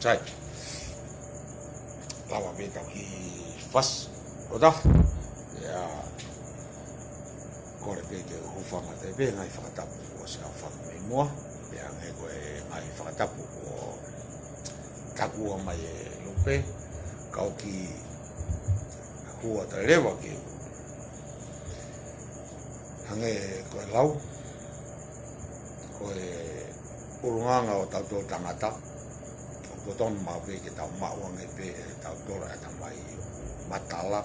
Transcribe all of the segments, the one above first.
Sai. Lawa beta ki fas. Oda. Ya. Kore beta hufanga te be ngai whakatapu o se a whaka mei mua. Pea ngai koe ngai whakatapu o takua mai e lupe. Kau ki hua te rewa ki. Hange koe lau. Koe urunganga o tauto tangata. Ko ton ma pe ke tau ma o nge pe tau tora ta mai matala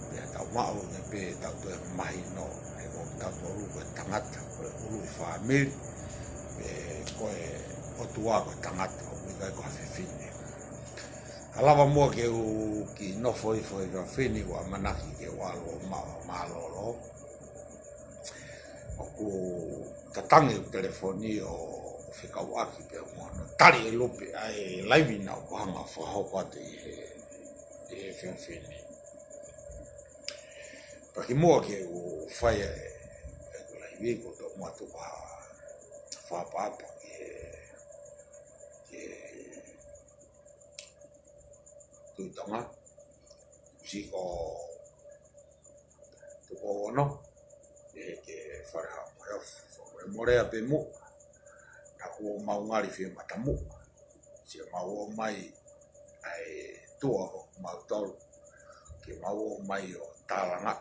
pe tau ma o nge pe tau to mai no e ko tau to ru ko tangata ko ru famil pe ko o tua ko tangata o ngai ko fa fini alava mo ke o ki no foi va fini wa manaki ke wa lo ma lo o ko tatangi o telefoni o fica o aqui pe mono tari e lupe ai live na o hanga fo ho kwate e fini porque mo que o fai live ko to mo to fa papa que tu toma si o to no que fará morea pe mo o maungari fi matamu si mau mai ai tua mautolo ke mau mai o talanga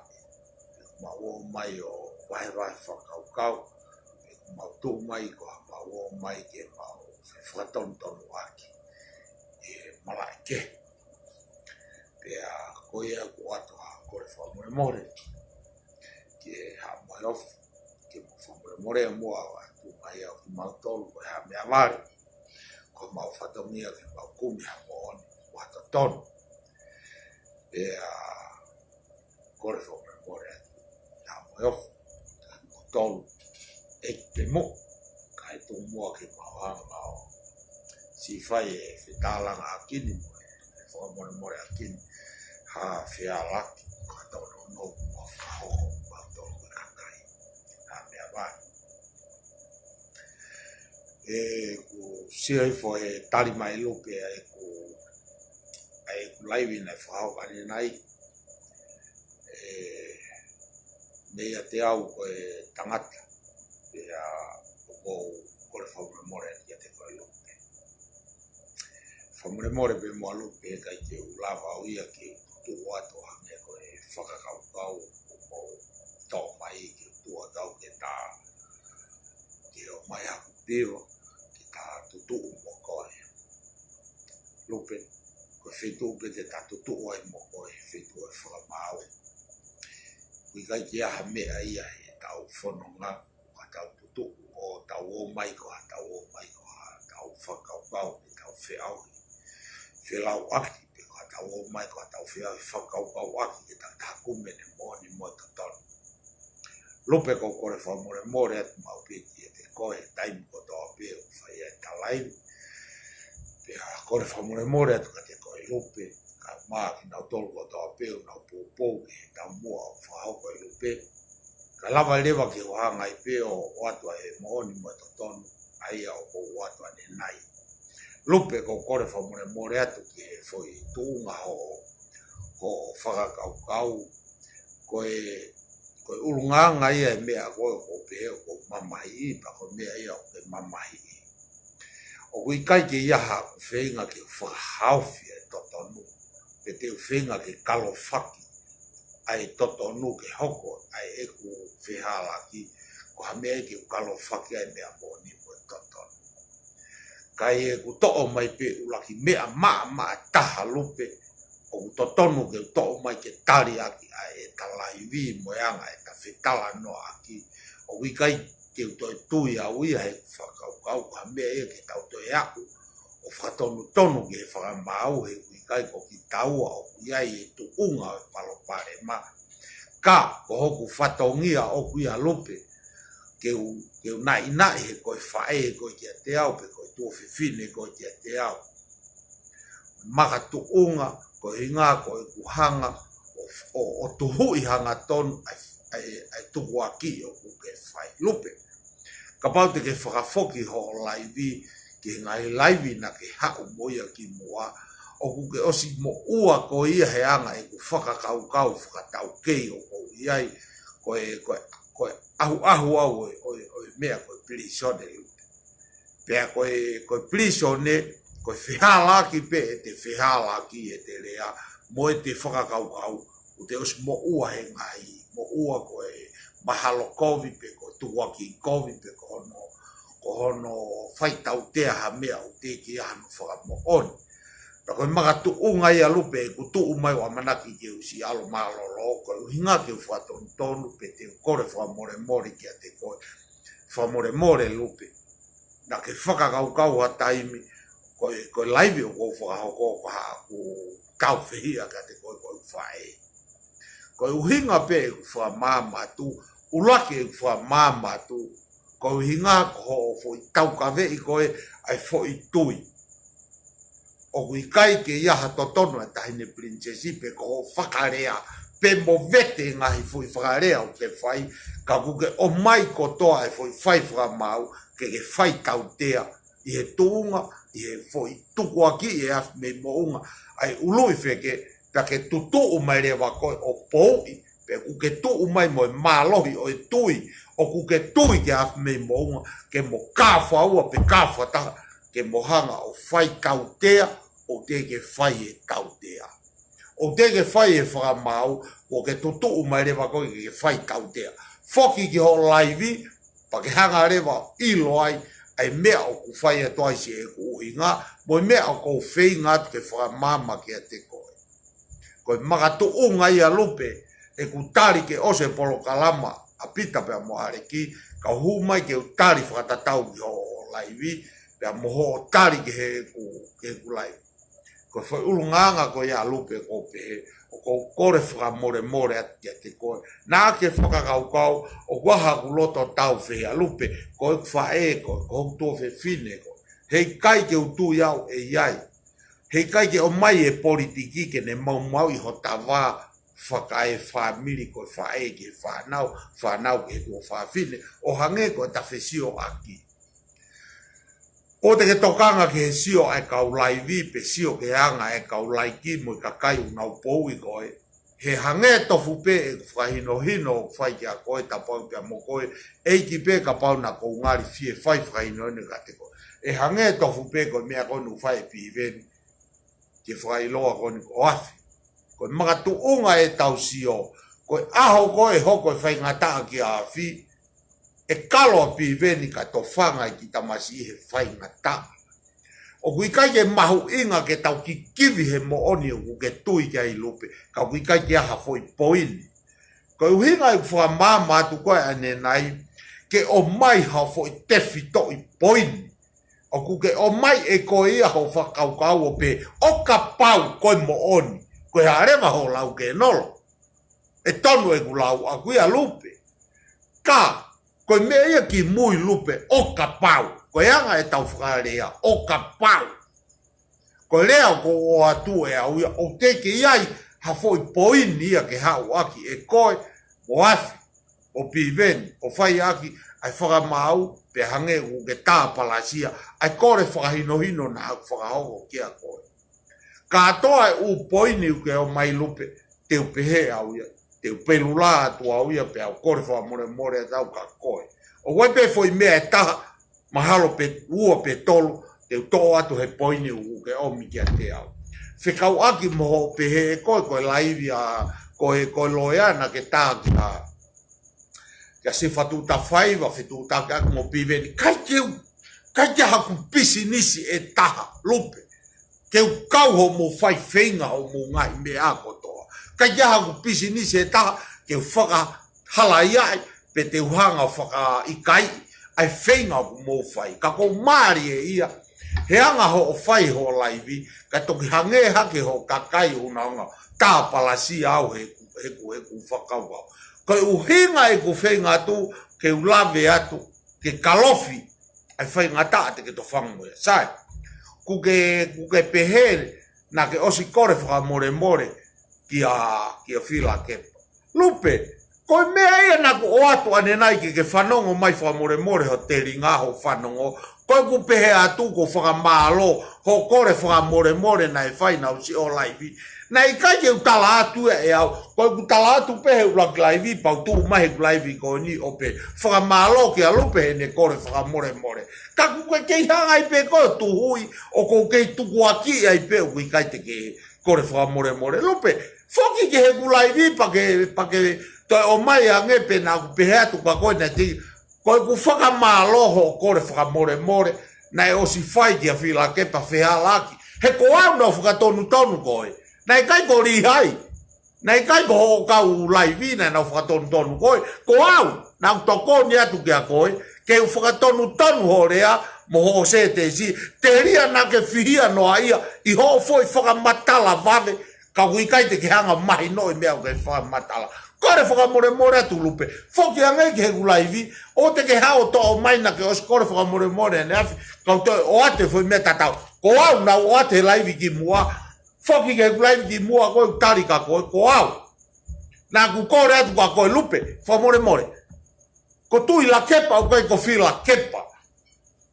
mau mai o vai whakaukau mau tū mai ko mau mai ke mau whakatontono aki e malaike pea koia ko atoa kore whamore ke ha mai of ke whamore mua tu mai au mautolo ko ha mea mare ko mau whatomia ke mau kumi ha mooni wata tono pea kore whamore ha mai of tolu e te mo kai tu mua ke mahanga o si fai e fitalanga akini mo e whamore more akini ha fiala ka tono no mo whao ma tono kakai ha mea vai e ku siai fo e tali mai lupe e ku laiwi na whao kani nai e mea te au ko e tangata pea o kore whamore more ki te koe lupe whamore more pe mua lupe kai te ulawa o ia ki tu ato hange ko e whakakaukau o tō mai ki tu atau ke tā ke o mai haku piro ki tā tutu mo koe lupe ko whetu pe te tā tutu ai mo koe whetu e whakamau kui kai ki aha mea ia e tau whanonga ka tau tutu o tau o mai ko ha tau o mai ko ha tau whakaukau ki tau wheau whelau aki tau o mai ko tau whia whakaukau aki ki tau takume ne mōni mo ta tono. Lupe ko kore whamore more atu mau piti e te koe taimi ko toa pia o whai e talaimi. Pea kore whamore more atu ka te koe lupe ka maa ki nau tolu ko toa pia o nau pōpou ki he tau mua o whahau koe lupe. Ka lava lewa ki hoanga i pia o atua e mōni mo ta tono aia o ko atua ne nai. Lupe ko kore whamore more atu ki he foi tūnga ho whakakaukau koe urunganga ia e mea koe ko pēo ko mamahi i pa ko mea ia o ke mamahi i. O kui kai ke iaha ku whenga ke whakahauwhi e totonu pe te whenga ke kalowhaki ai totonu ke hoko ai e ku whehalaki ko ha mea ke kalowhaki ai mea mōni mo totonu. Kai e ku to'o mai pe ulaki mea maa taha lupe o ku totonu ke to'o mai ke tari aki ai e talaiwi moeanga e ta whetala no aki o wikai ke utoi tui au ia he whakaukau ka mea e ke tau toi aku o whakatonu tonu ke he whakamau he wikai ko ki taua o kuiai e tu unga o palopare ma ka ko hoku whatongia o kuia lupe ke u nai he koe whae he koe kia te au pe koe tua whiwhine koe kia te au. Maka tu unga koe hinga koe kuhanga o tuhui hanga tonu ai tuku aki o kuke whai lupe. Ka pau te ke whakafoki ho laivi ke ngai laivi na ke hau moia ki mua o kuke osi mo ua ko ia he anga e ku whakakaukau whakatau kei o ko iai koe ahu au o mea koe plisone lupe. Pea koe plisone, koe whihalaki pe e te whihalaki e te lea, mo e te whakakaukau, o te osi mo ua he ngai, mo ua koe mahalo kovi pe koe tuwaki kovi pe ko hono whaitau tea ha mea o te ki ahano whakamo oni. Ka koe maka tu unga ia lupe e ku tu umai wa manaki ke usi alo malolo koe uhinga ke whatonu tonu pe te kore whamore more kia te koe whamore more lupe. Na ke whakakaukau ha taimi koe laivi o kou whakahoko ka ku kau whihia ka te koe whae. Koe uhinga pe e ku whamamatu, ulake e ku whamamatu, koe uhinga ko ho fo i taukawe i koe ai fo i tui. O kui kai ke iaha totono e tahine princesi pe ko whakarea pe mo vete ngahi fui whakarea o ke whai ka kuke o mai kotoa e fui whai whakamau ke whai tautea i he tuunga i he fui tukuaki i e me mounga ai ului wheke pe ke tutu umai rewa koe o poui pe kuke tu umai mo e malohi o e tui o kuke tui ke me mounga ke mo kāwhaua pe kāwhataha ke mohanga o whai kautea o te ke whai e kautea. o te ke fai e whakamau, o ke tutu mai rewa koe ke fai tautea. Foki ki ho laivi, pa ke hanga rewa ilo ai, ai mea o ku fai e toai si e ku uhinga, mo mea o kou whei ngatu ke whakamama ke a te koe. Koe makatu unga ia lupe, e ku tari ke ose polo kalama, a pita pea mo areki, ka hu mai ke utari whakatatau ki ho laivi, pea moho tari ke he ku laivi. Ko foi ulunganga ko ia lupe ko pe o ko kore fra more ati te ko na ke foka kau o waha ku loto tau fe a lupe ko fa ko to fe fine ko hei kai ke utu iau e iai hei kai ke o mai e politiki ke ne mau I ho tava faka e family ko fa ke fa nau ke ko fa fine o hange ko ta fesio aki. O te ke tokanga ke he sio e kau laivi pe sio ke anga e kau laiki mo I kakai unau pou I koe. He hange tofu pe e whahino whai ki a koe ta pau pia mo koe. Eiki pe ka pau na kou ngari fie whai whahino ene ka te koe. E hange tofu pe koe mea koe nu whai pi veni. Ke whailoa koe ni ko afi. Koe makatu unga e tau sio. Koe aho koe hoko e whai ngataa ki a afi. E kalo pi veni ka to whanga I ki tamasi he whai ngata. O kui kai ke mahu inga ke tau ki kiwi he mo oni o ke tui ke ai lupe. Ka kui kai ke aha foi poini. Ko uhinga I wha mama atu koe ane nai ke o mai ha foi tefi to I poini. O ku ke o mai e koe ia ho whakaukau o pe o ka pau koe mo oni. Koe harewa ho lau ke nolo. E tonu e ku lau a kui a lupe. Ka koe mea ia ki mui lupe o ka pau. Koe anga e tau whakarea o ka pau. Koe lea ko o atu e au ia o teke iai ha foi poini ia ke hau aki e koe o afi o piveni o whai aki ai whakamau pe hange u ke tā palasia ai kore whakahinohino na hau whakahoko kia koe. Ka atoa e u poini u ke o mai lupe te upehe au ia. Te pelula atu au ia pe au kore wha more atau ka koe. O wai pe foi mea e taha mahalo pe ua pe tolu te uto atu he poini u ke omi kia te au. Whekau aki moho pe he koe laivi a koe loeana ke tā kia se whatuta whaiva whetuta ke aku mo piveni. Kai ke haku pisi nisi e taha lupe. Keu kau ho mo whai whenga ho mo ngai me a kotoa. Kai jaha ku pisi ni se taha ke whaka hala iai pe te uhanga whaka ikai ai whenga ku mo whai. Ka ko maari e ia he anga ho o whai ho laivi ka toki hange hake ho kakai unanga tā palasi au he ku whakawau. Kai uhinga e ku whenga tu ke ulave atu ke kalofi ai whenga taa te ke to whangoe. Sai, ku ke pehere na ke osi kore whaka more kia whila kepa. Lupe, koe mea ia naku o atu ane nai ke whanongo mai whamore ho te ringa ho whanongo. Koe ku pehe atu ko whakamalo ho kore whamore na e whainau si o laivi. Na I kai ke utala atu e au, koe ku tala atu pehe ulaki laivi, pau tu mahe ku laivi ko ni o pe. Whakamalo ke a lupe he ne kore whakamore. Ka ku kei hanga I pe koe tu hui, o ko kei tuku aki ai pe u I kai te ke kore whakamore. Lupe, foki ke he kulaivi pake toi o mai a ngepe na ku pehe atu ka koe na ti koe ku whakamaloho kore whakamore na e osi whai kia whila kepa whea laki he ko au na whakatonu koe na e kai ko rihai na e kai ko ho kau laivi na whakatonu koe ko au na utoko ni atu kia koe ke whakatonu ho rea mo ho se te si te ria na ke whihia noa ia I ho foi whakamatala vave ka wikai te ke hanga mahi no I mea ke whakamatala. Kore whakamore atu lupe. Whoki angai ke he kulaivi, o te ke hao to o maina ke os kore whakamore ne afi, kau toi o ate foi mea tatau. Ko au na o ate laivi ki mua, whoki ke he kulaivi ki mua koe utari ka koe, ko au. Na ku kore atu ka koe lupe, whakamore. Ko tui la kepa o koe ko whila kepa.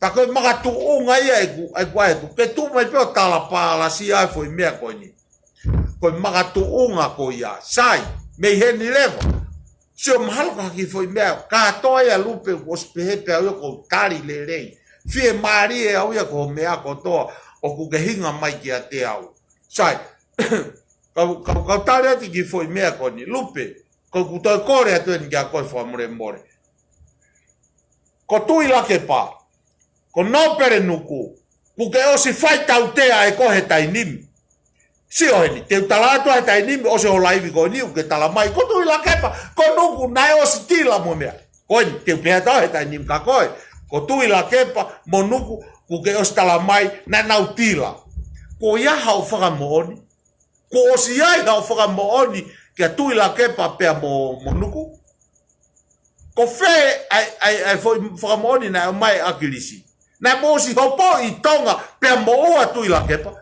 Ta koe makatu unga ia e kua etu. Ke tu mai peo tala pala si ai foi mea koe ni. Koe makatu unga ko ia. Sai, mei he ni lewa. Sio mahalo ka ki foi mea. Ka toa ia lupe o spehepe au ia ko tari le rei. Fie maari e au ia ko mea ko toa. O ku ke hinga mai ki a te au. Sai, Kau tale ati ki foi mea koni, lupe, ko kutoi kore atu ni kia koi fua more. Ko tui lake pa, ko nopere nuku, kuke osi fai tautea e kohe tai nimi. Si oheni, te utala atu hai tai nimi, ose o laivi ko niu ke tala mai, ko tui lake pa, ko nuku nai osi tila mo mea. Koini, te upea tau hai tai nimi ka koe, ko tui lake pa, mo nuku, kuke osi tala mai, na nau tila. Ko ia hau whaka mooni, ko osi ai hau whaka mooni, kia tui lake pa pea mo nuku. Ko fe ai foi whaka mooni na mai akilisi. Na mo si hopo i tonga pea mo ua tui lake pa.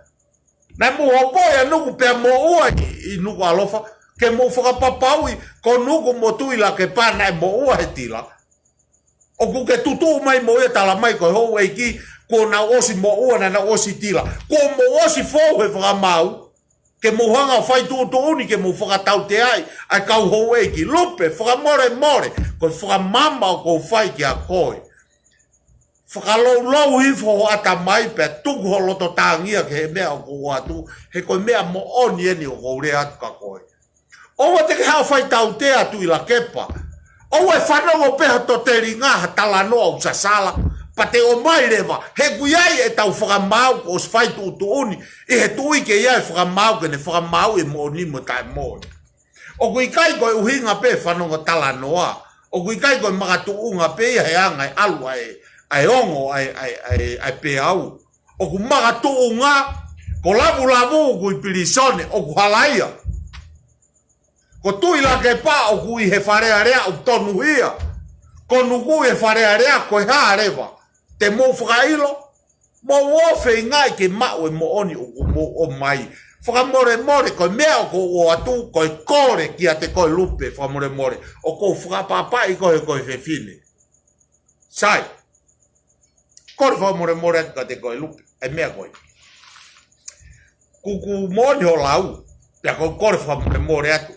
Na mo hopo ia nuku pea mo ua i nuku alofa. Ke mo whakapapaui ko nuku mo tui lake pa na mo ua he tila. O kuke tutu mai mo ia tala mai ko hou eiki ko na osi mo ua na osi tila. Ko mo osi fou he whakamau. Ke mo hanga fai tu uni ke mo whakatau te ai kau hou eiki. Lupe, whakamore, ko whakamama o ko fai ki a koe. Whakalou hifo ho ata mai pe tuku ho loto tāngia ke he mea o ko atu. He koe mea mo oni eni o ko ure atu ka koe. Owa te ke hao fai tau te atu i la kepa. Owa e whanongo peha to te ringaha talanoa o sasala. Pa te o mai lewa. He kuiai e tau whakamau ko os fai tu uni. I he tui ke iai whakamau ke ne whakamau e mo ni mo tai mo. O kui kai koe uhinga pe whanongo talanoa. O kui kai koe makatu unga pe ia he anga e alu ai ongo ai pe au. O ku makatu unga ko lavu kui pilisone o ku halaia. Ko tui la ke pa o kui he wharea rea o tonu hia. Ko nuku he wharea rea koe haa rewa. Te mo whakailo. Mo wofe ngai ke mau e mo oni o mai. Whakamore koe mea o ko o atu koe kore kia te koe lupe whakamore. O ko whakapapai koe whewhine. Sai. Kore whakamore atu ka te koe lupe. E mea koe. Kuku moni ho lau. Pea koe kore whakamore atu.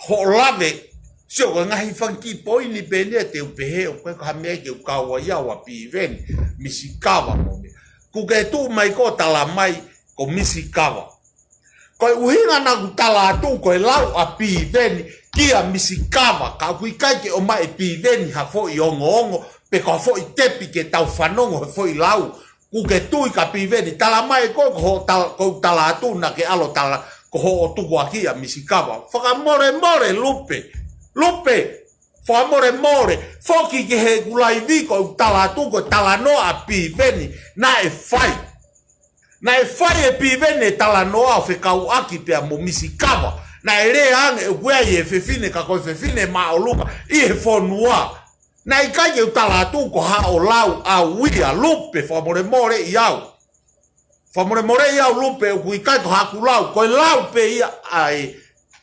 Ho lave, sio ko ngahi whanki poini pene te upehe o koe ka mea ke ukawa iawa pi veni, misi kawa mo me. Kuke tu mai ko tala mai ko misi kawa. Koe uhinga na ku tala atu koe lau a pi veni, kia misi kawa, ka kui kaike o mai pi veni ha fo i ongo, pe ka fo i tepi ke tau whanongo he fo i lau. Kuke tu i ka pi veni, tala mai ko tala atu na ke alo tala, ko ho o tuku aki a misikawa. Whakamore lupe. Whakamore. Whoki ke he kulai viko u tala tuko tala noa a pi veni. Na e whai. E pi veni tala noa o whekau aki pia mo misikawa. Na e rea ange e kuei e whewhine ka koe whewhine maa o luka. I he whonua. Na i kai ke u tala tuko ha o lau a uia lupe. Whakamore i au. Whamore iau lupe o kui kai ko haku lau. Koe lau pe ia ai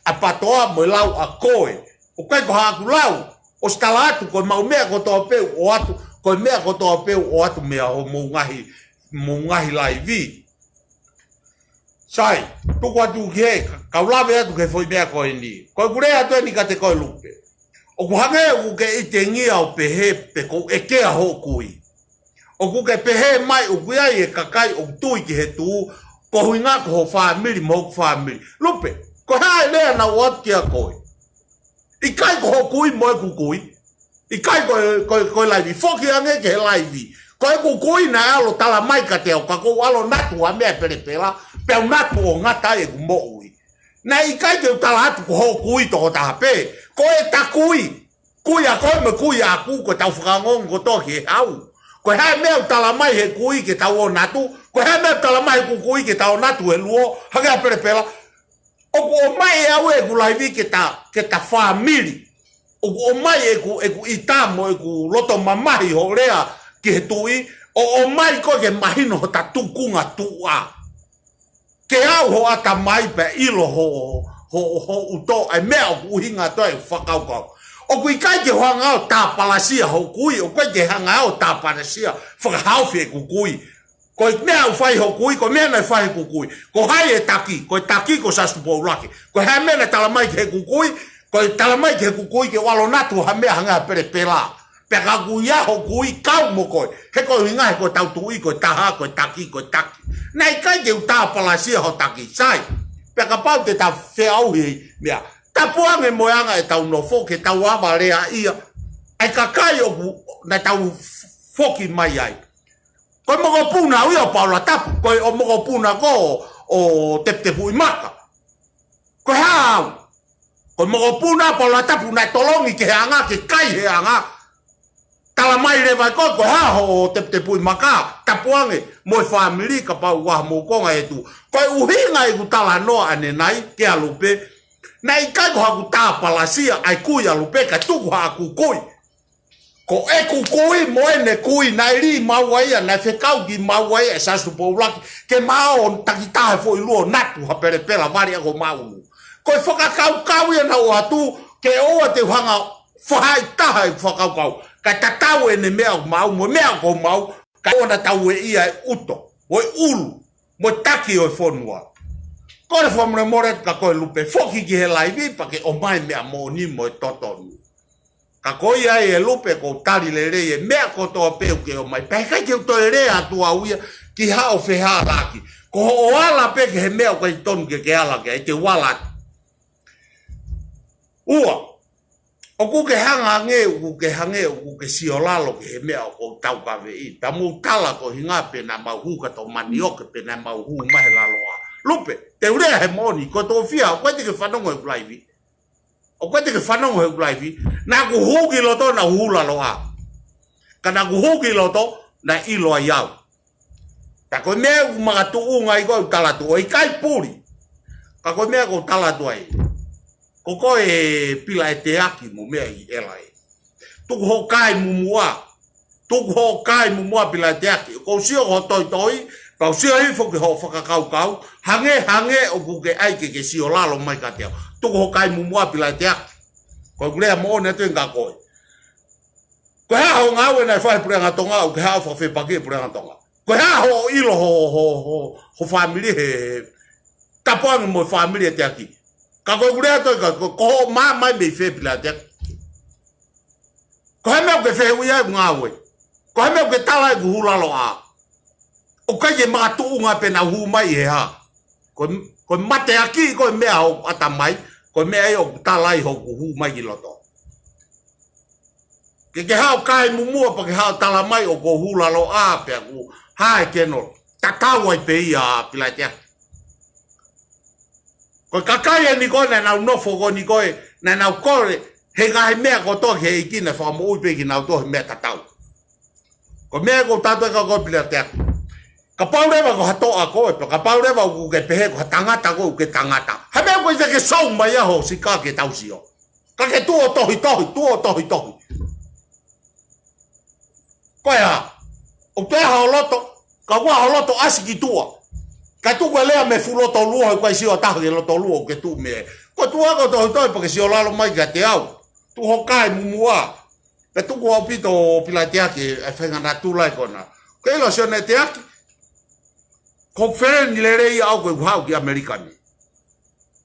a patoa mo lau a koe. O kai ko haku lau. O stala atu koe mau mea ko toa peu o atu. Koe mea ko toa peu o atu mea ho mo ngahi lai vi. Sai, tuku atu ki he. Kau lawe atu ke foi mea koe ni. Koe kure atu e ni ka te koe lupe. O ku hange o ke ite ngia o pe he pe ko e kea ho kui. O kuke pehe mai o kuiai e kakai o tui ki he tu, ko hui ngā ko ho whaamiri mo ho whaamiri. Lupe, ko hae lea na uat kia koe. I kai ko ho kui mo e kukui. I kai koe laivi. Whoki ange ke he laivi. Ko e kukui na alo tala mai ka te au, ka kou alo natu a mea perepela, peo natu o ngata e ku mo ui. Na i kai ke tala atu ko ho kui toko taha pe. Ko e ta kui. Kui a koe me kui a ku ko tau whakangongo ko toki he au. Ko hae mea tala mai he kui ke tau o natu. Ko hae mea tala mai he kui ke tau natu he luo. Hake a perepela. O mai e au e ku laivi ke ta whaamiri. O mai e ku itamo e ku loto mamahi ho rea ki he tui. O mai ko ke mahino ho ta tukunga tua. Ke au ho ata mai pe ilo ho uto. Ai mea o ku uhinga toi whakaukau. O kui kai ke hoanga o tā palasia ho kui, o kui ke hanga o tā palasia, whakahauwhi e ku kui. Ko mea u whai ho kui, ko mea nei whai ku kui. Ko hai e taki, ko taki ko sastupo uraki. Ko hai mea nei talamai ke ku kui, ko talamai ke ku kui ke walo natu ha mea hanga pere pela. Peka kuia ho kui kau mo koi. He ko hinga he ko tau tui, ko taha, ko taki, ko taki. Nei kai ke u tā palasia ho taki, sai. Peka pau te ta wheau hei mea. Tapuange moanga e tau no fo ke tau awa rea ia. Ai kakai oku na tau foki mai ai. Koe moko puna ui o Paula tapu. Koe o moko puna ko o te pui maka. Koe hau. Koe moko puna Paula tapu na tolongi ke hanga ke kai he hanga. Tala mai le vai koe haho o te pui maka. Tapuange moi family ka pau waha mokonga e tu. Koe uhinga i ku tala noa ane nai ke alupe. Na i kai ko haku tā palasia ai kui alupe ka tuku haku kui. Ko e kukui moene kui na iri mauaia na whekau ki mauaia e sasu poulaki ke mao takitahe fo i luo natu ha pere pela vari ako maunu. Ko e whakakau kau ia na o atu ke oa te hanga whahai taha i whakau kau. Ka tatau e ne mea mau mo mea ko mau ka ona tau e ia e uto. O e ulu mo taki o e whonua. Ko e whamune moret ka koe lupe whoki ki he laivi pa ke o mai mea mo ni mo e totonu. Ka koi ai e lupe ko tari le rei e mea ko toa peu ke o mai. Pai kai ke o toi rea atua uia ki hao whehā laki. Ko o ala pe ke he mea o kai tonu ke ala ke e te wala. Ua, o ku ke hanga nge, o ku ke hange, o ku ke siolalo ke he mea o ko tau ka vei. Pa mu tala ko hinga pe na mauhu ka to manioke pe na mauhu mahe laloa. Lupe, te urea he moni, ko to fia, o koe te ke whanongo e kulaivi. O koe te ke whanongo he kulaivi, na ku huki loto na hula loa. Ka na ku huki loto na iloa iau. Ta koe mea ku mga tuunga i koe talatu, o i kai puri. Ka koe mea ku talatu ai. Ko koe pila e te aki mo mea i elai. Tuku ho kai mumua. Tuku ho kai mumua pila e te aki. Ko sio ho toi toi, kau sio hifo ke ho whakakau kau. Hange o kuke aike ke sio lalo mai ka teo. Tuku ho kai mumua pila e te aki. Koe kulea mo ne tuen ka koe. Koe ha ho ngau e nai whai purenga tonga o ke ha o whawhepake purenga tonga. Koe ha ho ilo ho family he. Tapuangi mo family e te aki. Ka koe kulea toi ka ko mai mei whe pila e te aki. Koe mea ke whehui ai ngau e. Koe mea ke tala e kuhulalo a. O kai ke mga tuunga pe na hu mai he ha. Koe mate aki koe mea o atamai. Koe mea e o talai ho hu mai ki loto. Ke hao kai mumua pa ke hao tala mai o ko hula lo a pe ku hae keno. Tatau ai pe ia pila tea. Koe kakai e ni koe na nau nofo ko ni koe na nau kore he ngahe mea ko toki he ikine whamo ui pe ki nau tohi mea tatau. Koe mea ko tatu e ka koe pila tea. Ka paurewa ko hatoa koe, ka paurewa ko ke pehe ko tangata ko ke tangata. Ha mea koe ke sau mai aho si ka ke tausio. Ka ke tuo tohi. Koe ha, o te ha o loto, ka kua ha o loto asi ki tua. Ka tu koe lea me fuloto luo, koe sio taho ke loto luo ke tu me. Koe tua ko tohi pa ke sio lalo mai ka te au. Tu ho kai mumua. Pe tu koe opito pila te aki, e whenga na tulai kona. Koe ilo sio ne te aki. Ko fere ni le rei au koe hau ki Amerikani.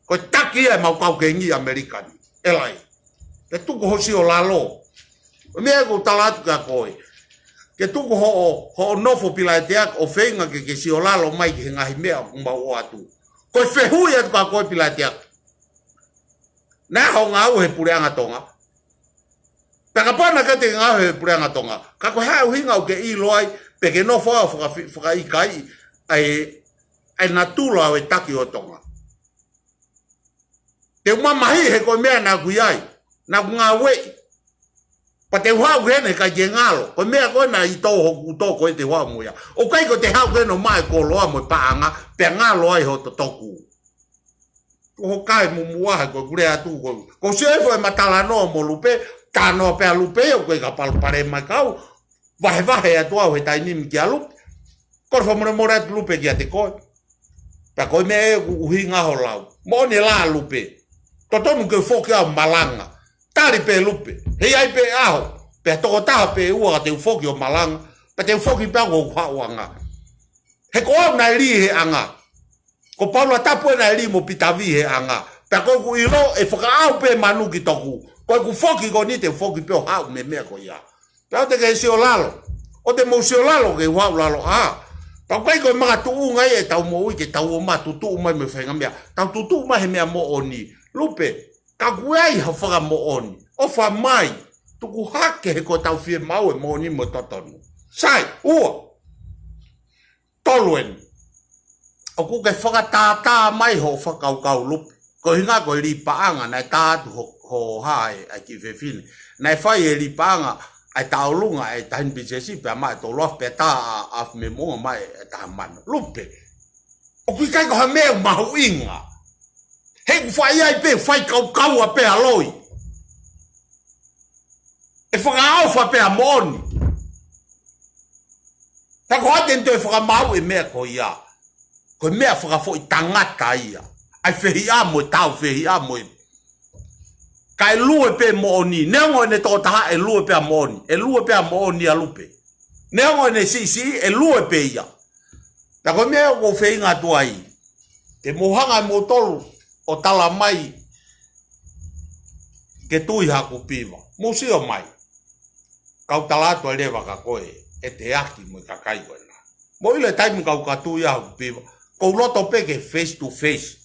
Koe taki e mau kau ke ngi Amerikani. Elai. Ke tuku hosi o lalo. Mea ko talatu ka koe. Ke tuku ho nofo pila e te ak o whenga ke si o lalo mai ke ngahi mea kumba o atu. Koe whehui atu ka koe pila e te ak. Nā ho ngau he pureanga tonga. Peka pana ka te ngau he pureanga tonga. Ka koe hau hinga o ke i loai pe ke nofo au whaka i kai. Ai natula o e taki o tonga. Te umamahi he koe mea nā kui ai. Nā ku ngā wei. Pa te hau hene kai ke ngalo. Koe mea koe na i tau hoku toko e te hau muia. O kai ko te hau hene mai ko loa mo i paanga. Pe ngalo ai ho to toku. Ko kai mumuahe koe kure atu koe. Ko sefo e matala no mo lupe. Tānoa pe a lupe o koe ka palpare mai kau. Vahe atu au he tainimi ki a lupe. Kor whamure mora atu lupe ki a te koe. Pa koe mea e uhi ngaho lau. Mone la lupe. Totonu ke whoki au malanga. Tari pe lupe. Hei ai pe aho. Pe toko taha pe ua te whoki o malanga. Pa te whoki pe au hauanga. He ko au nai ri he anga. Ko Paula tapu e nai ri mo pitavi he anga. Pa koe ku ilo e whaka au pe manu ki toku. Koe ku whoki ko ni te whoki pe o hau me mea ko ia. Pe au te ke si o lalo. O te mo si o lalo ke hau lalo a. Tau kai koe mga tuu ngai e tau mo i ke tau o ma tutu mai me whainga mea. Tau tutu mai he mea mo oni. Lupe, ka kuei ha whaka mo oni. O wha mai, tuku hake he ko tau whie mau e mo oni mo totonu. Sai, ua. Toluen. O ku ke whakatātā mai ho whakaukau lupe. Ko hinga koe li paanga nai tātu ho hae ai ki whewhine. Nai whai e li paanga ai taulunga ai tahin bisesi pe mai to lof pe ta af me mo mai ta man lupe o kui kai ko ha me ma huinga he ku fai ai pe fai kau kau a pe aloi e fa au fa pe amoni ta ko aten to fa mau e me ko ia ko me fa fo tangata ia ai fehi amo tau fehi amo kai lue pe moni nengo ne to ta e lue pe moni e lue pe moni a lupe nengo ne si e lue pe ia ta ko me o fe nga tu ai te mohanga mo tolu o tala mai ke tu ha ku piva mo si o mai kau tala to le va ka koe e te aki mo ka kai koina mo ile time kau ka tu ya ku piva ko loto pe ke face to face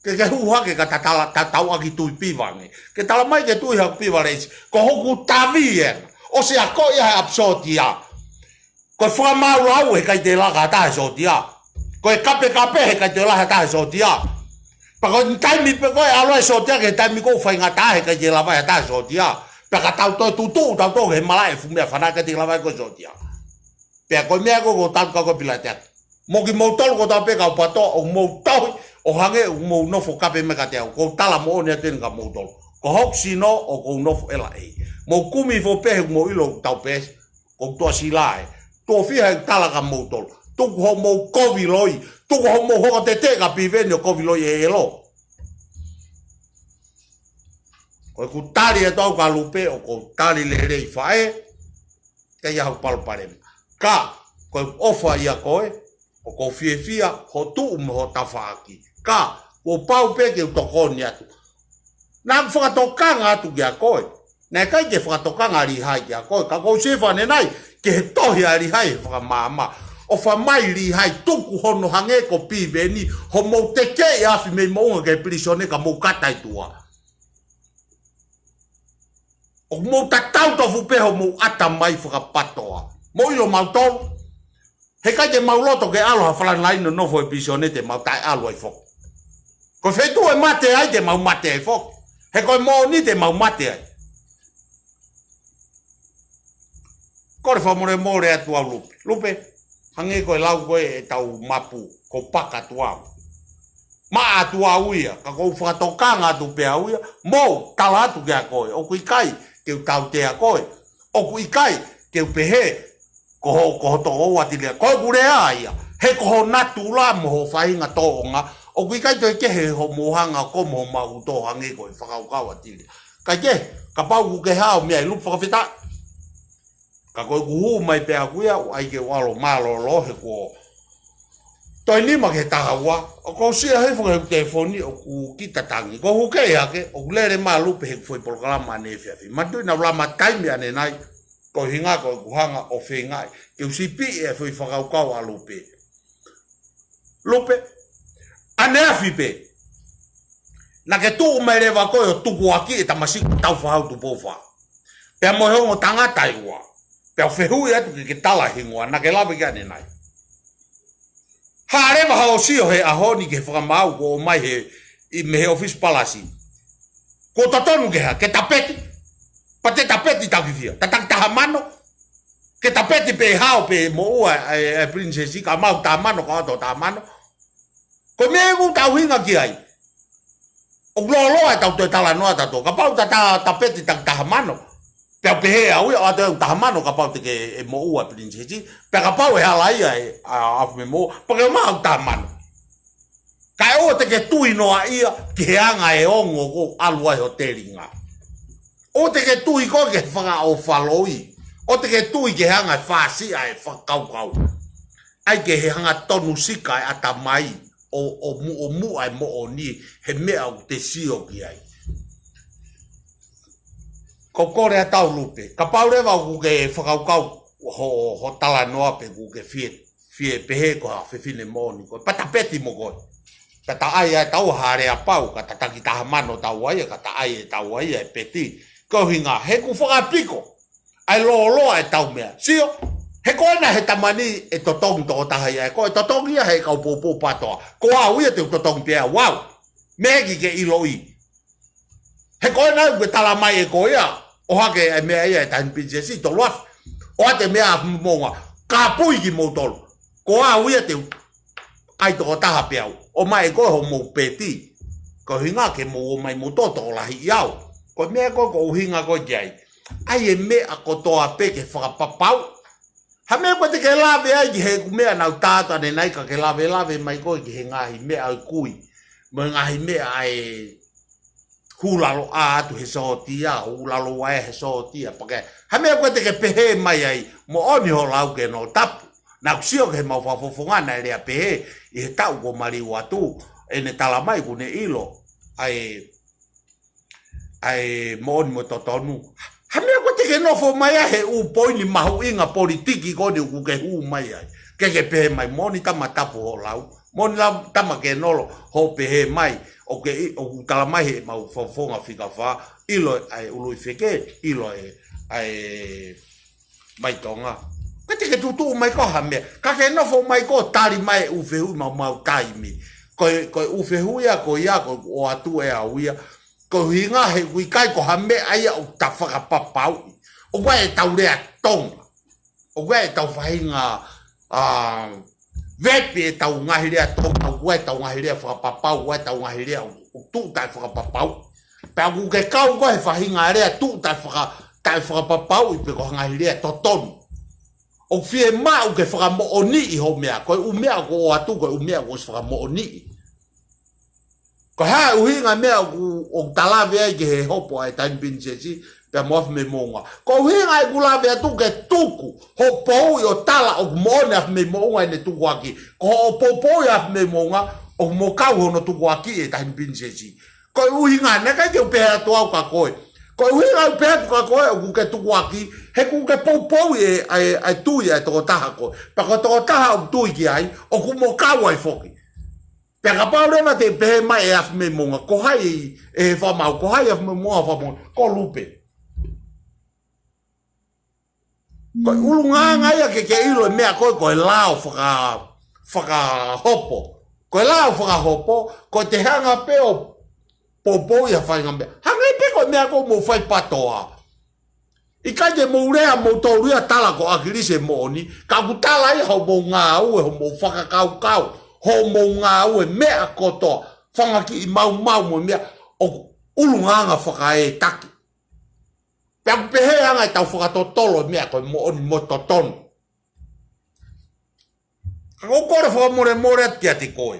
ke hua ke tatala tatau aki tui pivange ke tala mai ke tui ha pivares ko hoku tavien o se a ko ia absortia ko fua mau au e kai te la ta sotia ko e kape he kai te la ta sotia pa ko tai mi pe ko alo sotia ke tai mi ko fai ngata he kai te la va ta sotia pa ka tau to tu tau to he mala e fu me fana ke te la va ko sotia pe ko me ko tau ko pilate mo ki mo tol ko ta pe ka pato o mo tau o hange mo no fo kape me ka te ko tala mo ne ten ka mo tol ko hok sino o ko no ela e mo kumi fo pe mo ilo tau pe ko to silai to fi ha tala ka mo tol tu ko mo ko viloi tu ko mo ho te ka piveni ko viloi e lo ko ku tali e to ka lupe o ko tali le rei fae ke ya ho pal parem ka ko ofa ia koe o ko fia ho tu mo tafaki ka o pau pe ke to koni atu na fa to kanga atu ya koe na kai ke fa to kanga ri hai ya koe ka ko se fa ne nai ke to ya ri hai fa mama o fa mai ri hai tu ku hono hange ko pi veni ho mo te ke ya fi me mo ke prisione ka mo kata tua o mo ta tau to fu pe ho mo ata mai fa patoa mo ilo mau to he kai te mauloto ke alo ha fala nai no fo prisione te mau tai alo ai fo ko fe tu e mate ai te mau mate ai fo he ko mo ni te mau mate ai ko fa more atu au lupe hange ko lau ko e tau mapu ko paka tua ma atu au ia ka ko fa to kanga tu pe au ia mo tala tu ke ko o ku kai ke tau te ko o ku kai ke pe he ko to o atile ko gure ai he ko natula mo fa inga to nga o ku kai to ke he ho mohanga ko mo mau to hange ko fa ka atile ka ke ka pau ku ke ha me lu fa fita ka ko ku mai pe akuia ai ke walo malo lo he ko to ni ma ke ta wa o ko si he fo telefoni o ku kita tangi ko hu ke ya ke o lere malu pe foi programa ne fe ma tu na la ma time ya ne nai ko hinga ko kuhanga o fengai ke usipi e foi whakaukau a lupe ane afipe na ke tu umere wa ko o tuku aki e tamasiku tau whahau tu pofa pe a mohongo tangata iwa pe a whehui atu ke tala hingua na ke lawe kia nai harewa hao sio he ahoni ke whakamau ko o mai he i me he office palasi ko tatonu ke ha ke tapeti pate tapeti takifia tatang tahamano ke tapeti pe hao pe mo e princesi ka mau tamano ka to tamano ko me ngu tau hinga ki ai o lolo e tau te tala noa tato ka pau tapeti tak tahamano pe he au o te tahamano ka pau te ke mo e princesi pe ka pau e hala ia a me mo pe mau tamano ka o te ke tui noa ia ki anga e ongo ko alua e hotelinga o te ke tui ko ke whanga o whaloi. O te ke tui ke hanga whasi ai whakaukau. Ai ke he hanga tonu sika ai ata mai o mu ai mo o ni he mea o te sio ki ai. Ko kore a tau lupe. Ka paurewa ku ke whakaukau ho tala noa pe ku ke fie pehe ko ha fefine moni ko patapeti mo ko kata ai tau hare a pau kata taki taha mano tau ai kata ai tau ai e peti ko hinga he ku whaka piko ai lo e tau mea sio he ko na he tamani e totong to taha ia ko e totong ia he kau popo patoa ko au ia te totong pia wow megi ke iloi he ko na ku tala mai e ko ia o hake e mea ia e tan pinje si to loa o ate mea monga ka pui ki mo tol ko au ia te ai to taha pia o mai ko ho mo peti ko hinga ke mo mai mo to la hi iau ko mea ko hinga ko jai ai e mea ko toa pe ke whakapapau ha mea ko te ke lave ai ki he mea nau tāta ne nai ka ke lave mai ko ki he ngahi mea ai kui mo ngahi mea ai hulalo a atu he sotia hulalo wae he sotia pake ha mea ko te ke pehe mai ai mo oni ho lau ke no tapu na kusio ke mau whafofongana e rea pehe i he tau ko mari watu e ne talamai ku ne ilo ai moni mo totonu ha mea ko te ke nofo mai a he u poini mahu inga politiki ko ni ku ke hu mai ai ke pehe mai moni tama tapu ho lau moni lau tama ke nolo ho pehe mai o talamai he mau whafonga whika wha ilo ai ului whike ilo ai mai tonga Kati ke tutu mai ko ha mea. Ka ke nofo mai ko tari mai uwhehu mau taimi. Ko uwhehu ia ko ia ko o atu e au ia. Ko hinga he kui kai ko ha mea aia o ta whakapapau. O wai e tau rea tonga. O wai e tau whahinga vepi e tau ngahi rea tonga. O wai tau ngahi rea whakapapau. O wai tau ngahi rea o tu tai whakapapau. Pea ku ke kau ko he whahinga rea tu tai whakapapau. I pe ko ngahi rea totonu. O fie mau ke whakamo o ni i ho mea. Koe u mea ko o atu koe u mea ko whakamo o ni. Ko haa uhinga mea o talawe ai ke he hopo ai taini pinsesi. Pea moafi me monga. Ko uhinga ai kulawe atu ke tuku. Ho pou i o tala o moone afi me monga ine tuku aki. Ko o pou i afi me monga o mo kau hono tuku aki e taini pinsesi. Ko uhinga neka ke upehe atu au ka koe. Ko uhinga upehe atu ka koe o kuke tuku aki. He ku ke pou e tui e toko taha ko. Pa ko toko taha o tui ki ai, o ku mo kawa i foki. Pea ka pao rewa te pehe mai e afi me monga, ko hai e whamau, ko hai afi me monga whamau, ko lupe. Ko ulu nganga ia ke ilo e mea koe ko e lao whaka hopo. Ko e lao whaka hopo, ko te hanga pe o pou ia whainga mea. Hanga i pe ko mea ko mo whai patoa. I kai te mourea mo tauria tala ko akirise mooni, ka ku tala i hau mo ngā ue, ho mo whakakau, ho mo ngā ue, mea kotoa, whangaki i mau mo mea, o ulunganga whaka e taki. Pea ku pehe anga i tau whakatotolo mea koe mooni mo totonu. Ka kore whakamore ati ati koe.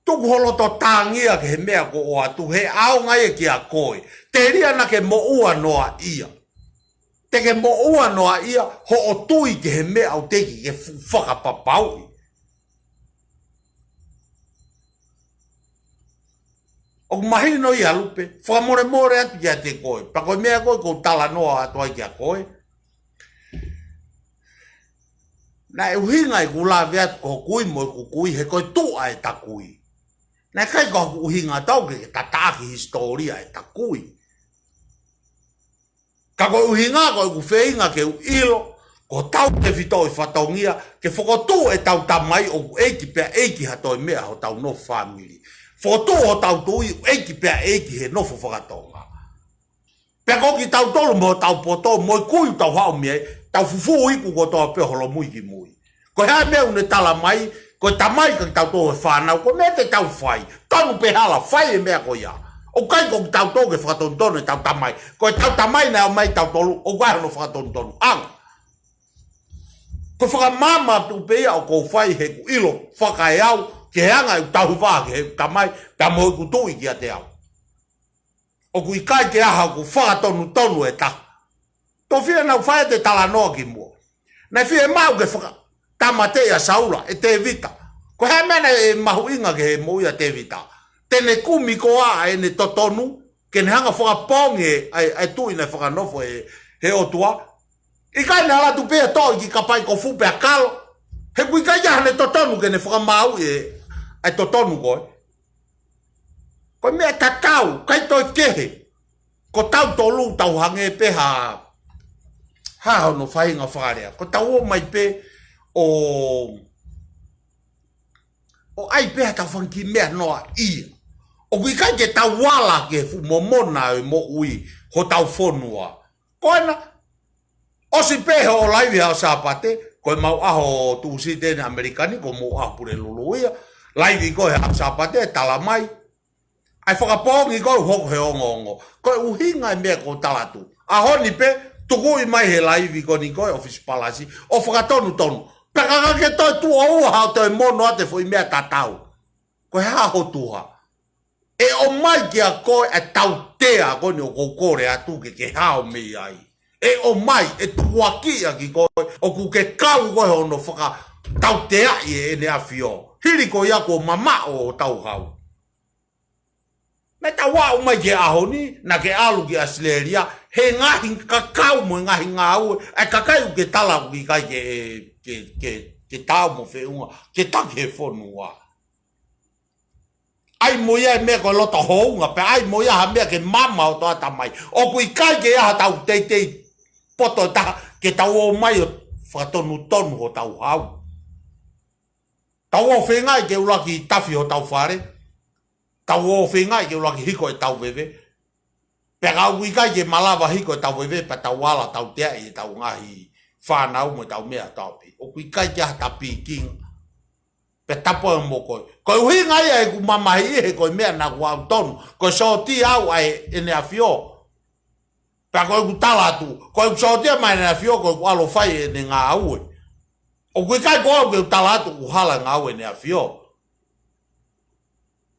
Tuku holo to tāngia ke he mea ko o atu, he ao ngai e ki a koe. Te ria na ke mo ua noa ia. Te ke mo ua noa ia, ho o tui ke he mea au teki ke whakapapau. O mahiri no ia lupe, whakamore atu kia te koe. Pa koe mea koe ko tala noa atu ai kia koe. Na e uhinga i kulawe atu ko kui mo i kukui, he koe tua e takui. Na e kai ko uhinga tau ke tataki historia e takui. Ka koe uhinga koe ku wheinga ke u ilo, ko tau te whitau i whataungia, ke whakotu e tau tamai o ku eiki pia eiki hatoi mea ho tau no family. Whakotu o tau tui eiki pia eiki he nofo whakatonga. Pia koki tau tolu mo tau poto, mo i kui tau hao mea, tau fufu iku ko toa pia holo mui ki mui. Ko hea mea une tala mai, ko tamai ka tau tō e whanau, ko mea te tau whai, tonu pe hala, whai e mea ko ia. O kai ko tau tō ke whakatontonu e tau tamai. Ko tau tamai na o mai tau tolu, o kai hono whakatontonu. Ang! Ko whakamama tu pea o kou whai he ku ilo, whakae au, ke heanga i tau whaa ke he tamai, pia mo i ku tui ki a te au. O ku i kai ke aha ku whakatonu e ta. Tō whia nau whai te tala noa ki mua. Nei whia mau ke tamate a saura e te vita. Ko hea mena e mahu inga ke he mo ia te vita. Tene kumi ko a e ne totonu, ke ne hanga whakaponge ai tui nei whakanofo he otua. I kai ne ala tu pēa tō i ki kapai ko fupe a kalo. He kui kai ya ne totonu ke ne whakamau ai totonu koe. Koe mea tatau, kai toi kehe. Ko tau tolu tau hange pe ha hono whainga wharea. Ko tau o mai pe o ai pe tau whanki mea noa ia. O kui kai ke tau wala ke fu momona e mo ui ho tau whonua. Koe na, osi pe ho laivi hao sapate, koe mau aho tuusi tene Amerikani, ko mo aho pure luluia. Laivi koe hao sapate, tala mai. Ai whakapongi koe hoko he ongo. Koe uhinga mea ko talatu. Aho ni pe, tuku i mai he laivi ko ni koe office palasi, o whakatonu tonu. Pekaka ke toi tu o ua hao toi mono ate fo i mea tatau. Koe haho tuha. E o mai kia koe e tau tea koe ni o koukore atu ke hao mei ai. E o mai e tuakia ki koe o ku ke kau koe ono whaka tau tea i e ne awhio. Hiri koe ia ko mama o tau hau. Me ta wau mai ke aho ni, na ke alu ki Australia, he ngahi kakau mo ngahi ngau, e kakai ke tala ki kai ke tau mo whiunga, ke take he whonua. Ai moia mea ko loto hounga, pe ai moia ha mea ke mama o toa tamai. O kui kai ke aha tau teitei poto taha, ke tau o mai o whakatonu tonu ho tau hau. Tau o whengai ke ulaki tafi ho tau whare, tau o whengai ke ulaki hiko e tau wewe. Peka ui kai ke malawa hiko e tau wewe, pa tau wala tau tea e tau ngahi whanau mo tau mea tau pi. O kui kai ke aha tapi king. Pe tapo e mo koe. Koe uhi ngai ai ku mamahi he koe mea na ku au tonu. Koe soti au ai ene a fio. Pe koe ku talatu. Koe ku soti mai ene a fio koe ku alo fai ene ngā aue. O kui kai koe ku talatu ku hala ngā aue ene a fio.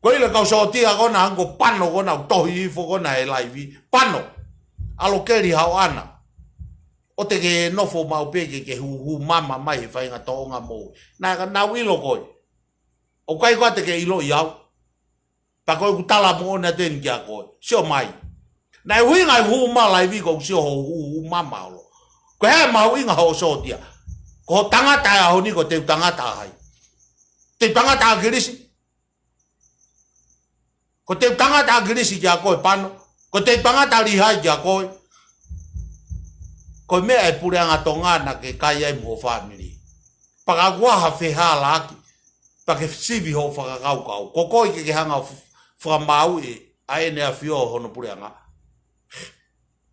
Koe ile kau soti a kona hango pano kona utohi ifo kona e laivi. Pano. Alo keri hao ana. O te ke nofo mau peke ke hu mama mai he whainga toonga mou. Na wilo koe. O kai koa te ke ilo i au. Pa koe ku tala mo na teni kia koe. Sio mai. Na e hui ngai hu malai vi kou sio ho hu mama olo. Ko hea mau inga ho sotia. Ko tangata ya ho ni ko te tangata hai. Te tangata a girisi. Ko te tangata a girisi kia koe pano. Ko te tangata lihai kia koe. Ko mea e pureanga tongana ke kai ai mo family. Paka guaha wheha laki. Pake sivi ho whakakaukau. Ko koi ke hanga whakamau e aene a whio hono pureanga.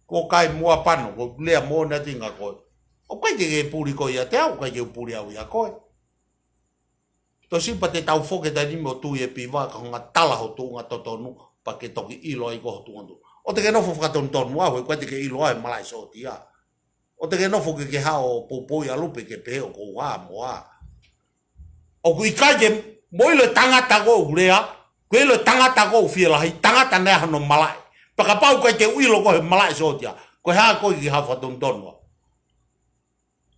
Ko kai mua pano, ko lea mo na tinga koe. O kai ke puri koe ia te au, kai ke puri au ia koe. To sipa te tau whoke ta nime o tui e piwa ka honga tala ho tunga totonu pa ke toki ilo ai koho tunga tu. O te ke nofo whakatonu tonu au, koe te ke ilo ai malai soti a. O te ke nofo ke hao popoi alupe ke peo ko waa moa. O kui kai ke moile tangata ko urea, koe ilo tangata ko ufielahi, tangata nea hano malai. Pakapau kai ke uilo ko he malai sotia, ko haa koe ki hafa tontonua.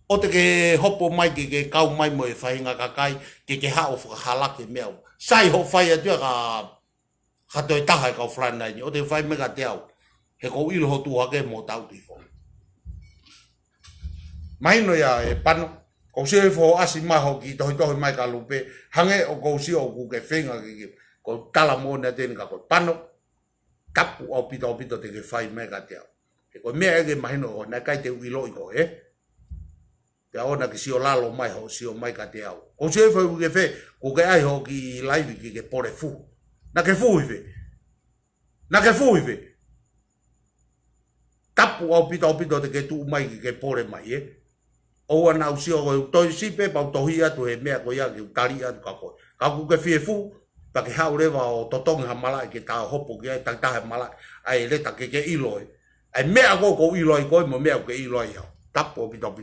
O te ke hopo mai ke kau mai mo e whahinga kakai, ke hao whakahalake mea. Sai ho whai atua ka toi taha e kau whanai, o te whai mega te au, he ko ilo ho tuhake mo tau tifo. Maino ya e pano, ko si e fo asi maho ki tohi mai ka lupe, hange o ko si o ku ke whenga ki ko tala mo na teni ka ko pano, tapu o pito te ke whai mega te au. E ko mea ege mahino o na kai te uilo i ko te aona ki si o lalo mai ho si o mai ka te au. Ko si e fo ke whe, ko ke ai ho ki laivi ki ke pore fu. Na ke fu i whe. Na ke fu i whe. Tapu o pito te ke tu mai ki ke pore mai o ana usi o toi sipe pa tohi atu he mea ko ia ki utari atu ka koe. Ka ku ke fie fu, pa ke hau rewa o totongi ha malai ke tā hopo ki ai taktahe malai, ai leta ke iloi. Ai mea ko iloi koe mo mea ke iloi hau. Tapo pito ke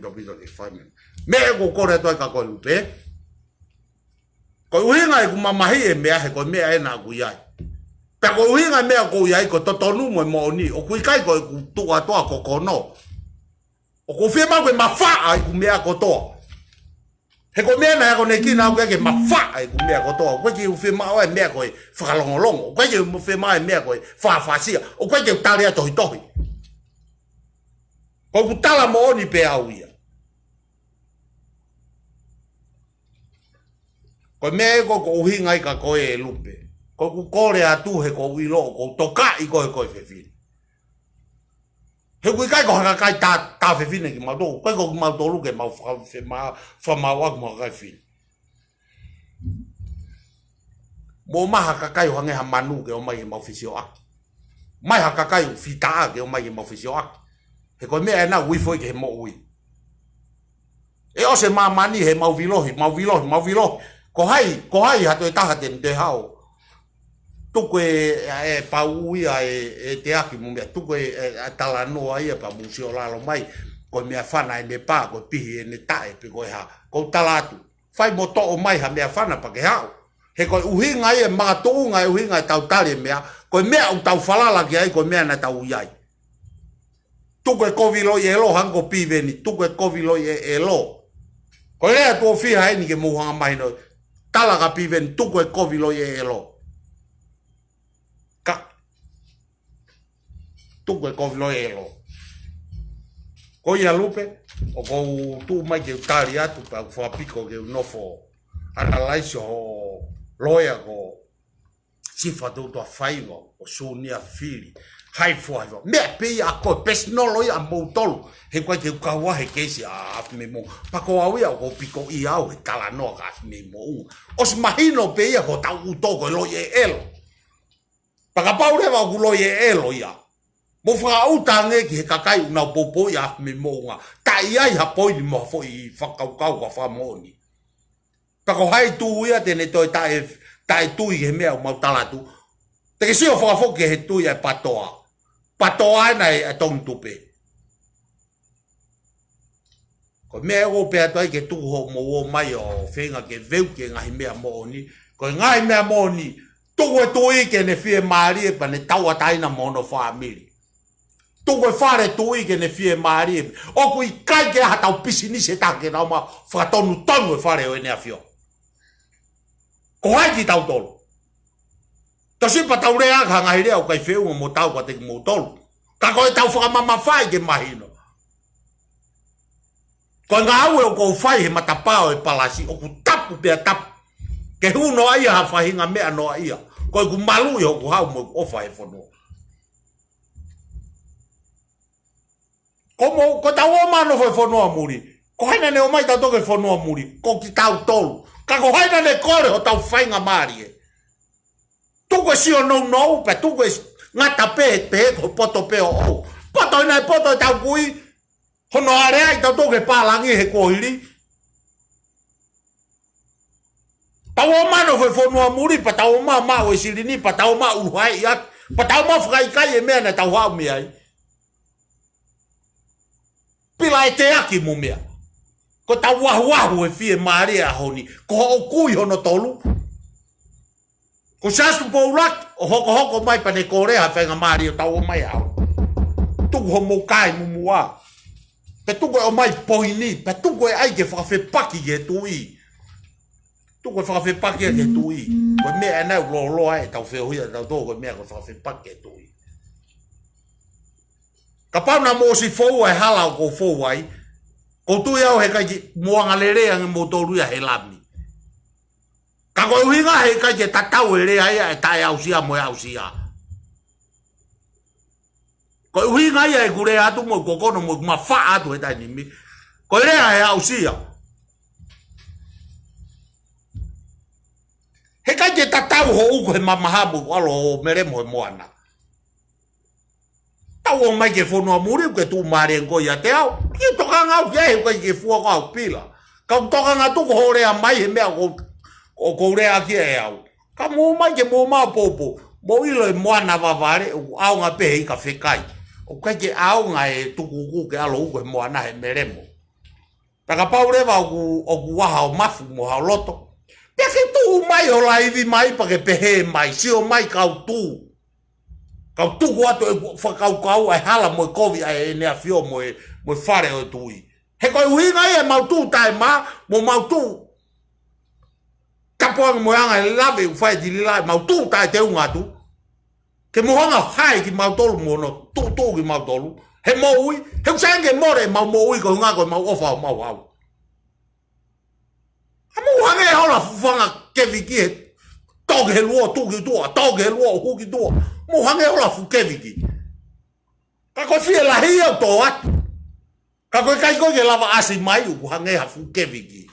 whaimena. Mea ko kore toi ka koe lupe. Ko uhinga e ku mamahi e mea he koe mea e nā ku iai. Pa ko uhinga mea ko iai ko totonu mo e mo ni, o kui kai koe ku tua toa kokono. O ko fie mau ke mawha ai ku mea kotoa. He ko mea na ko neki na ke mawha ai ku mea kotoa. Ko ki fie mau ai mea koe whakalongolongo. Ko ki fie mau ai mea koe whaafasia. O ko ki utarea tohi. Ko ku tala mo oni pe au ia. Ko me ko uhinga I ka ko e lupe. Ko ku kore atu he ko wilo ko toka I ko e fefine. He kui kai ko haka kai ta fefine ki mauto. Kai ko mauto lu ke mau fa wak mo kai fine. Mo maha ka kai hange ha manu ke o mai mau fisio aki. Mai haka kai fita ke o mai mau fisio aki. He ko me na wi foi ke mo wi. E o se mani he mau vilohi. Ko hai hato e taha te hao. Tuku e pau ia e te aki mo mea. Tuku e talanoa ia pa museo lalo mai. Ko mea whana e me pā, ko pihi e ne tae pe ko e ha. Ko talatu. Whai mo to o mai ha mea whana pa ke hao. He ko uhinga ia mga tounga e uhinga e tau tali mea. Ko mea u tau whalala ki ai ko mea na tau iai. Tuku e kovilo i e lo hanko piveni. Tuku e kovilo i e lo. Ko lea tuo whiha e ni ke muhanga mai no. Tala ka piveni tuku e kovilo i e lo. Tuku e kovilo i e lo. Ko ia lupe. O ko tu mai ke utari atu pa whapiko ke unofo. Analaiso ho loia ko sifa tu tua whaivo. O sunia fili. Hai fuaivo. Mea pei a koe pesi no loia a moutolu. He koe te ukawa he keisi a afi me mo. Pako au ia ko piko I au he tala noa ka afi me mo unga. Os mahino pei a ko tau utoko e loia e elo. Paka paurewa ku loia e elo ia. Mo whaka utange ki he kakai unau popo I afi me mo unga. Ta iai ha poini mo hafo I whakaukau ka whamoni. Pako hai tu ia tene toi tae tui he mea umau talatu. Te ke sio whakafoke he tui e patoa. Patoa na e tong tupe. Ko mea o pe atoai ke tuho mo o mai o whenga ke veu ke ngahi mea mooni. Ko ngahi mea mooni, tuko e tui ke ne fie maari e pa ne taua taina mono whaamiri. Tuko e whare tui ke ne fie maari e. O kui kai ke hatau pisi ni se take na uma whakatonu tonu e whare o e nea fio. Ko hai ki tau tolu. Tasi pa tau rea ka ngahi rea o kai wheu mo tau ka te mo tolu. Ka koe tau whakamama whai ke mahino. Ko ngā aue o kou whai he matapao e palasi o ku tapu pia tapu. Ke hu noa ia ha whahinga mea noa ia. Ko ku malu i ho ku hau mo ofa he whanua. Ko tau o mano foi whanua muri. Ko haina ne o mai tau toke whanua muri. Ko ki tau tolu. Ka ko haina ne kore o tau whainga maari e. Tuko si o nou pe tuko ngata pe ko poto pe o. Poto ina poto tau kui. Hono area I tau toke palangi he kohiri. Tau o mano foi whanua muri pa tau o ma o sirini pa tau o ma uruhai ia. Pa tau o ma whakaikai e mea na tau hau mea ai. Pila e te aki mo mea. Ko tau wahu e fie maare a honi. Ko o kui hono tolu. Ko sasu po ulak, o hoko mai pa ne korea whenga maari o tau o mai au. Tuku ho mokai mumua. Pe tuku o mai poini, pe tuku e aike whakawhepaki ke tui. Tuku e whakawhepaki ke tui. Ko mea e nau loa e tau wheohia tau tō ko mea ko whakawhepaki ke tui. Ka pauna mo si fōua e hala o ko fōua ai. Ko tui au he kaiki moanga lerea nge motoruia he lami. Ka koe uhinga he kai ke tatau e rea ia e tae ausia mo e ausia. Koe uhinga ia e kure atu mo kokono mo ma wha atu he tai nimi. Koe rea he ausia. He kai ke tatau ho uko he mamahamu alo o meremo he moana. Tau o mai ke whanua muri uke tu maare ngo ia te au. Ki toka ngau kia he kai ke fua ngau pila. Kau toka ngau tuko ho rea mai he mea o kourea kia e au. Ka mō mai ke mō mā popo. Mō ilo e moana waware, au ngā pehe I ka whekai. O kai ke au ngā e tukuku ke alo uko he moana he meremo. Taka paurewa o ku waha o mafu mo hao loto. Pea ke tu mai o laivi mai pa ke pehe mai. Si o mai kau tu. Kau tuku ato e whakau kau ai hala mo e kovi ai e nea fio mo e whare o tui. He koe uhinga e mautu tae ma, mo mautu. Kapoang moanga e lave u fai di lai mau tu tai te unga tu. Ke mohanga hai ki mau tolu mono tu ki mau tolu. He moui, he usange more mau moui ko hunga ko mau ofa mau au. Ha mohanga e hola fufanga Keviki tog he lua tu ki tua tog he lua hu ki tua mo hange ola fu Keviki ka ko fie la hia to at ka ko kai ko ke lava asi mai u hange ha fu Keviki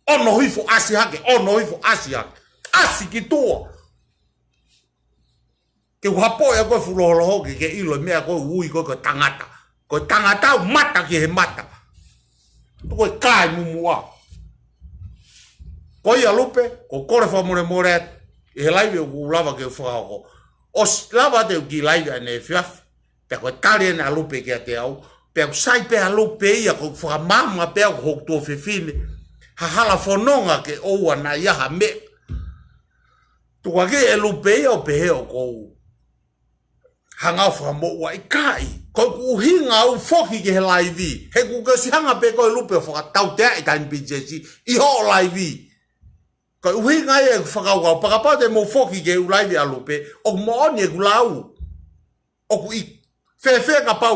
ono hi fu asi hake ono hi fu asi hake asi ki tua ke wapo ya ko fu lo ke ilo me ko ui ko tangata mata ki he mata ko kai mumua ko ia lupe ko kore fa more e live u lava ke fa ko os lava de ki live ne fiaf pe ko tali na lupe ke te au pe sai pe a lupe ia ko fa mama pe ko to fe fine ha hala fononga ke o na ia ha me tu wa ke e lupe o pe he o ko hanga fa mo wa kai ko ku hinga u foki ke live he ku ke si hanga pe ko lupe fa tau te i tan bjesi I ho live ko hinga e fa ka pa pa de mo foki ke live a lupe o mo ni ku lau o ku I fe ka pa